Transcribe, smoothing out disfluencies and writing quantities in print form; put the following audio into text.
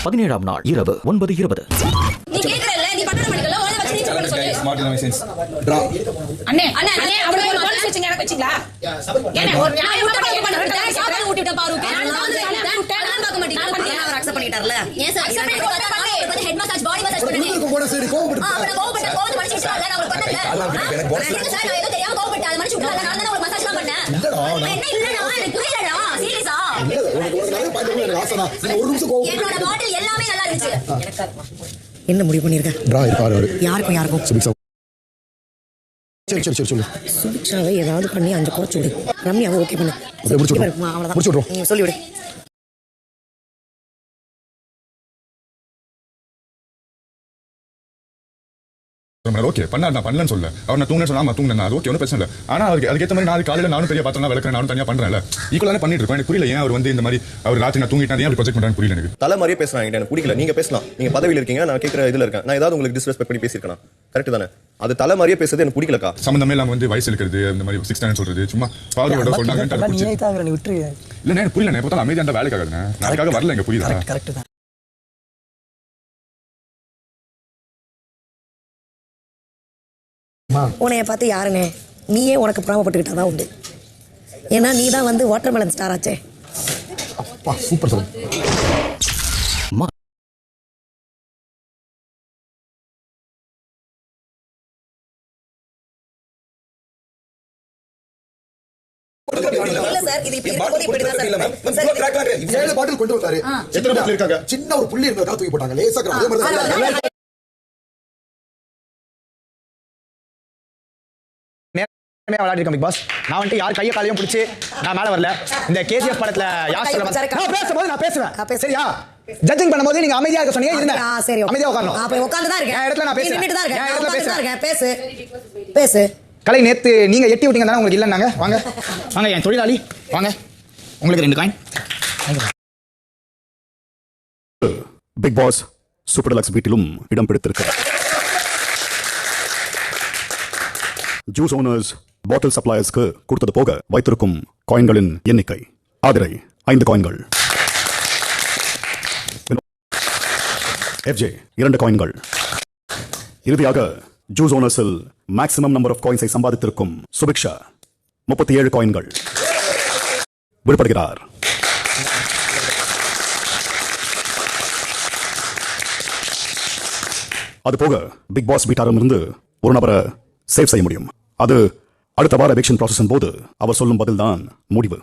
17ஆம் நாள் இரவு 9:20. நீ கேக்குறல்ல நீ பட்டன மணிக்கல ஓட வச்சு நீ பண்ண சொல்லு ஸ்மார்ட் இனோவேஷன்ஸ் டிரா அண்ணே அவளோ ஒரு போலீஸ் வெச்சிங்க எனக்கு வெச்சிங்களா ஏன்னா ஒரு நான் விட்டு பண்ண சாப்பாடு ஊட்டி விட்ட பாரு நான் பார்க்க மாட்டீங்க அவர் அக்செப்ட் பண்ணிட்டார்ல ஏன் சார் அக்செப்ட் பண்ணி ஹெட் மசாஜ் பாடி மசாஜ் பண்ணி போட சரி கோவப்படு அப்ப கோவப்பட்டு மனுஷன் விட்டால நான் உங்களுக்கு பண்ணல சார் நான் ஏதோ தெரியாம கோவப்பட்டு அது மனுஷன் விட்டால நான் தான் உங்களுக்கு மசாஜ் தான் பண்ணேன் என்ன இல்லடா எனக்கு புரியலடா சீரியஸா உனக்கு நிறைய பாயிண்ட் எனக்கு ஆசைனா நீ ஒரு நிமிஷம் கோவப்படு என்னோட பாட்டில் எல்லாமே நல்லா இருந்துச்சு எனக்கு என்ன முடிவு பண்ணிருக்க? டிரா இருக்காரு யாருக்கும் சுபிக்ஷா சரி சொல்லு சுபிக்ஷாவை ஏதாவது பண்ணி 5 குறைச்சு விடு. ரம்யாவை ஓகே பண்ணு. முடிச்சு விடுறோம் நீ சொல்லி விடு. ஓகே பண்ணா பண்ணலன்னு சொல்ல அவர் நான் தூங்க சொன்னா தூங்கினா அது ஓகே ஒன்றும் பிரச்சனை இல்லை ஆனா அதுக்கேற்ற மாதிரி நாளைக்கு காலையில் நானும் பெரிய பாத்திரம் விளக்க நானும் தனியாக பண்றேன்ல ஈக்குவலான பண்ணிட்டு இருக்கோம் எனக்கு புரியல ஏன் அவர் வந்து இந்த மாதிரி அவர் ராத்திரி நான் தூங்கிட்டா ஏன் ப்ரொஜெக்ட் பண்றான்னு புரியல எனக்கு தலை மாதிரியே பேசுறாங்க எனக்கு பிடிக்கல நீங்க பேசலாம் நீங்க பதவியில் இருக்கீங்க நான் கேட்கிற இதுல இருக்கேன் நான் ஏதாவது உங்களுக்கு டிஸ்ரெஸ்பெக்ட் பண்ணி பேசியிருக்கேன் கரெக்ட் தானே அது தலை மாதிரியே பேசுறது எனக்கு பிடிக்கலக்கா சம்பந்தமே இல்லாம வந்து வயசு இருக்கிறது இந்த மாதிரி 6 சொல்றது சும்மா ஃபார்வர்டா சொல்றாங்க இல்ல எனக்கு புரியல நான் பார்த்தா அமைதியா வேலைக்காக நாளைக்காக வரல எங்க புரியுதா கரெக்ட் தான். உன்னைய பார்த்து யாருங்க நீயே உனக்கு புறாமப்பட்டுக்கிட்டா தான் உண்டு. ஏன்னா நீ தான் வந்து வாட்டர்மெலன் ஸ்டார் ஆச்சே. அப்பா சூப்பர் சொல்லு இல்ல சார் இது இப்படி இருக்கும்போது இப்படி தான் சார். 7 பாட்டில் கொண்டு வந்தாரு எத்தனை பாட்டில் இருக்காங்க சின்ன ஒரு புள்ளி இருந்ததா தூக்கி போட்டாங்க லேசா அதே மாதிரி தான் விளையாடிருக்கேன் பிக் பாஸ். நான் வந்துட்டு யார் கையை காலையும் பிடிச்சி நான் மேல வரல. இந்த கேஜிஎஃப் படத்துல நான் பேசும்போது நான் பேசுவேன் சரியா? ஜட்ஜிங் பண்ணும்போது நீங்க அமைதியா இருக்க சொன்னீங்க இருந்தேன். சரி அமைதியா உட்காரணும். அப்ப உட்கார்ந்து தான் இருக்கேன். என் இடத்துல நான் பேசுறேன். நின்னுட்டு தான் இருக்கேன். என் இடத்துல உட்கார்ந்து தான் இருக்கேன். பேசு கலை நேத்து நீங்க எட்டி விட்டீங்க தானே உங்களுக்கு இல்லன்னாங்க. வாங்க வாங்க என் தொழிலாளி வாங்க உங்களுக்கு 2 coin. Bigg Boss Super Deluxe வீட்டிலும் இடம் பிடித்திருக்கிறார். ஜூஸ் ஓனர்ஸ் பாட்டில் சப்ளையர்ஸ்க்கு கொடுத்தது போக வைத்திருக்கும் காயின்களின் எண்ணிக்கை ஆதிரை 5 காயின்கள், FJ 2 காயின்கள். இறுதியாக ஜூஸ் ஓனர்ஸில் மேக்ஸிமம் நம்பர் ஆஃப் காயின்ஸை சம்பாதித்திருக்கும் சுபிக்ஷா 37 காயின்கள் விடுபடுகிறார். அதுபோக பிக் பாஸ் வீட்டாரிடமிருந்து ஒரு நபரை சேவ் செய்ய முடியும். அது அடுத்த வார எவிக்ஷன் ப்ராசஸின் போது அவர் சொல்லும் பதில் தான் முடிவு.